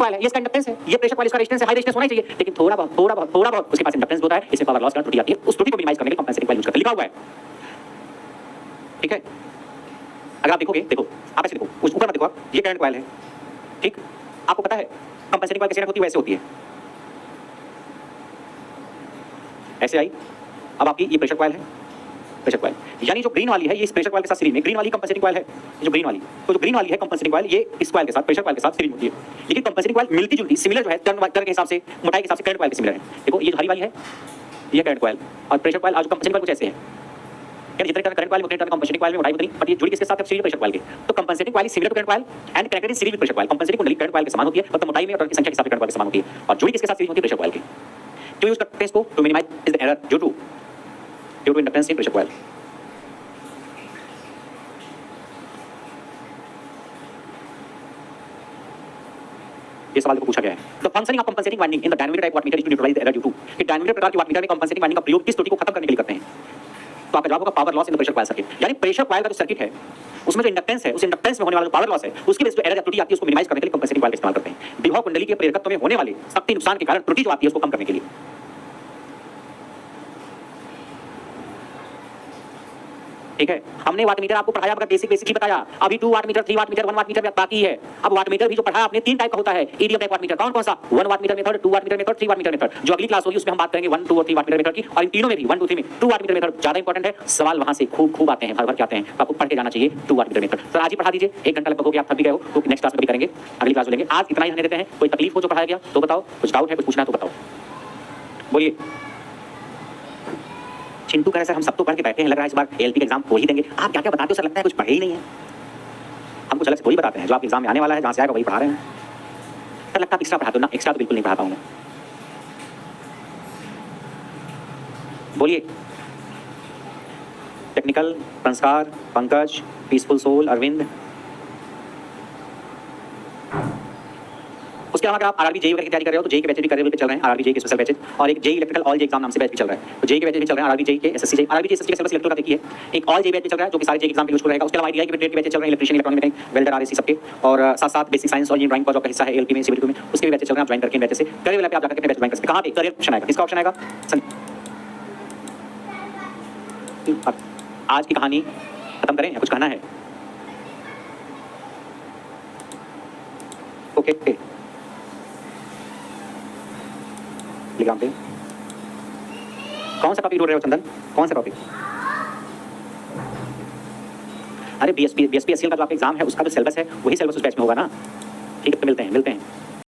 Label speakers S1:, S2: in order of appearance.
S1: Coil है, ये इसका इंडक्टेंस है, ये प्रेशर कॉइल इसका रेजिस्टेंस है, हाई रेजिस्टेंस होना चाहिए, लेकिन थोड़ा बहुत उसके पास इंडक्टेंस होता है, इसमें पावर लॉस करंट त्रुटि आती है, उस त्रुटि को मिनिमाइज करने के लिए कंपनसेटिंग कॉइल यूज करते हैं, लिखा हुआ है। ठीक है, अगर आप देखोगे, देखो आप ऐसे देखो, उस ऊपर मत देखो आप, ये करंट कॉइल है, ठीक, आपको पता है कंपनसेटिंग कॉइल कैसे होती है, वैसे होती है, ऐसे आई, अब आपकी ये प्रेशर कॉइल है, प्रेशर कॉइल, यानी जो ग्रीन वाली है ये इस प्रेशर कॉइल के साथ सीरीज में, ग्रीन वाली कंपनसेटिंग कॉइल है, ये जो ग्रीन वाली, तो जो ग्रीन वाली है कंपनसेटिंग कॉइल, ये इस कॉइल के साथ, प्रेशर कॉइल के साथ सीरीज होती है, लेकिन कंपनसेटिंग कॉइल मिलती जुलती सिमिलर जो है टर्न के हिसाब से, मोटाई के हिसाब से करंट कॉइल के सिमिलर है। देखो ये जो हरी वाली है ये करंट कॉइल, और प्रेशर कॉइल, आज कंपनसेटिंग कॉइल कुछ ऐसे है, यानी जितने करंट कॉइल उतने टर्न कंपनसेटिंग कॉइल में मोटाई उतनी, बट ये जुड़ी किसके साथ है, सीरीज प्रेशर कॉइल के, तो compensating coil is similar to current coil and connected in series with pressure coil, compensating कुंडली करंट कॉइल के समान होती है, मतलब मोटाई में और टर्न की संख्या के हिसाब से करंट कॉइल के समान होती है, और जुड़ी किसके साथ सीरीज होती है, प्रेशर कॉइल के। क्यों यूज करते हैं इसको, to minimize is the error due to inductance in pressure coil. ये सवाल को पूछा गया है, the functioning of compensating winding in the dynamic type wattmeter is to neutralize the error due to, कि डायनामिक प्रकार की वाटमीटर में कंपनसेटिंग वाइंडिंग का प्रयोग किस त्रुटि को खत्म करने के लिए करते हैं, तो आपका जवाब होगा power loss in the pressure coil circuit, यानी प्रेशर कॉइल का जो सर्किट है उसमें जो इंडक्टेंस है, उस इंडक्टेंस में होने वाला जो पावर लॉस है, उसकी वजह से एरर या त्रुटि आती है, उसको मिनिमाइज करने के लिए कंपनसेटिंग कॉइल का इस्तेमाल करते हैं, विभव कुंडली के प्रेरकत्व में होने वाले शक्ति नुकसान के कारण त्रुटि जो आती है उसको कम करने के लिए। ठीक है, हमने वाटमीटर आपको पढ़ाया, मगर बेसिक ही बताया, अभी 2 वाटमीटर, 3 वाटमीटर, 1 वाटमीटर बाकी है। अब वाटमीटर भी जो पढ़ा आपने 3 टाइप का होता है, ईडीएम टाइप वाटमीटर, कौन सा, 1 wattmeter method, 2 wattmeter method, 3 wattmeter method. जो अगली क्लास होगी उसमें हम बात करेंगे 1, 2 और 3 वाटमीटर मेथड की, और इन तीनों में भी 1, 2, 3 में 2 वाटमीटर मेथड ज्यादा इंपॉर्टेंट है, सवाल वहां से खूब आते हैं, भर के आते हैं, तो आपको पढ़ के जाना चाहिए 2 वाटमीटर मेथड। तो आज ही पढ़ा दीजिए, 1 घंटा लगभग हो गया, आप थक भी गए हो, तो नेक्स्ट क्लास में भी करेंगे, अगली क्लास में लेंगे, आज इतना ही रहने देते हैं। कोई तकलीफ हो जो पढ़ाया गया तो बताओ, कुछ डाउट है, कुछ पूछना है तो बताओ, बोलिए। चिंटू कह रहे सर हम सब तो पढ़ के बैठे हैं, लग रहा है इस बार एलपी का एग्जाम हो ही देंगे, आप क्या क्या बताते हो सर, लगता है कुछ पढ़े ही नहीं है। हम कुछ अलग से वही बताते हैं जो आप एग्जाम में आने वाला है, जहां से आएगा वही पढ़ा रहे हैं। सर लगता है एक्स्ट्रा पढ़ाते हो ना, एक्स्ट्रा तो बिल्कुल नहीं पढ़ाता हूं मैं। बोलिए। टेक्निकल, संस्कार, पंकज, पीसफुल सोल, अरविंद। उसके अलावा अगर आप आरआरबी जेई वगैरह की तैयारी कर रहे हो तो जेई के बैचेज भी करियर पे चल रहे हैं, आरआरबी जेई के स्पेशल बैचेज, और एक JE electrical all JE exam नाम से बैच भी चल रहा है, तो जेई के बैचेज भी चल रहे हैं, आरआरबी जेई के SSC JE, RRB JE SSC का सिलेबस इलेक्ट्रिकल का देखिए, एक ऑल जेई बैच भी चल रहा है जो कि सारे जेई एग्जाम पे यूजफुल रहेगा। उसके अलावा आईटीआई के ट्रेड के बैचेज चल रहे हैं, electrician, electronic mechanic, welder, RAC सबके, और साथ बेसिक साइंस और ड्राइंग का जो हिस्सा है एलपी में, सीबीटी में, उसके भी बैचेज चल रहे हैं, आप ज्वाइन करके बैचेज से करियर वाला पे आप जाकर अपने बैच ज्वाइन कर सकते हैं। कहां पे करियर ऑप्शन आएगा, किसका ऑप्शन आएगा, आज की कहानी खत्म करें या कुछ कहना है? ओके टेलीग्राम पे कौन सा टॉपिक ढूंढ रहे हो चंदन, कौन सा टॉपिक? अरे बीएसपी एससीएल का जो आपका एग्जाम है उसका जो सिलेबस है वही सिलेबस उस बैच में होगा ना। ठीक है, तो मिलते हैं।